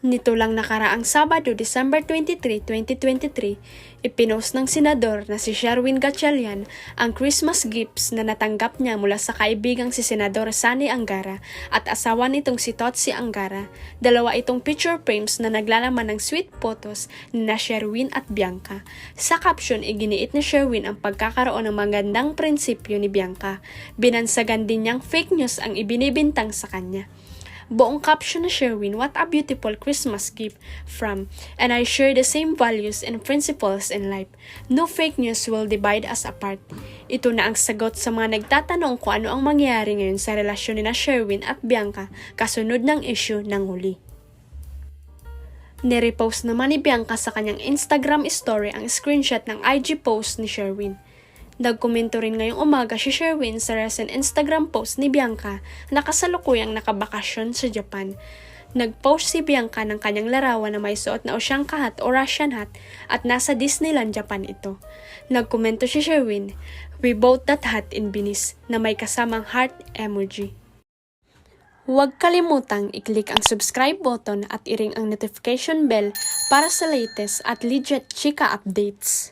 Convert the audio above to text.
Nito lang nakaraang Sabado, December 23, 2023, ipinost ng senador na si Sherwin Gatchalian ang Christmas gifts na natanggap niya mula sa kaibigang si Senador Sani Angara at asawa nitong si Totsi Angara. Dalawa itong picture frames na naglalaman ng sweet photos ni na Sherwin at Bianca. Sa caption, iginiit ni Sherwin ang pagkakaroon ng magandang prinsipyo ni Bianca. Binansagan din niyang fake news ang ibinibintang sa kanya. Buong caption na Sherwin, "What a beautiful Christmas gift from, and I share the same values and principles in life. No fake news will divide us apart." Ito na ang sagot sa mga nagtatanong kung ano ang mangyayari ngayon sa relasyon ni na Sherwin at Bianca kasunod ng issue ng huli. Nirepost naman ni Bianca sa kanyang Instagram story ang screenshot ng IG post ni Sherwin. Nagkomento rin ngayong umaga si Sherwin sa recent Instagram post ni Bianca na kasalukuyang nakabakasyon sa Japan. Nagpost si Bianca ng kanyang larawan na may suot na Ushanka hat o Russian hat at nasa Disneyland, Japan ito. Nagkomento si Sherwin, "We bought that hat in Venice," na may kasamang heart emoji. Huwag kalimutang i-click ang subscribe button at i-ring ang notification bell para sa latest at legit chika updates.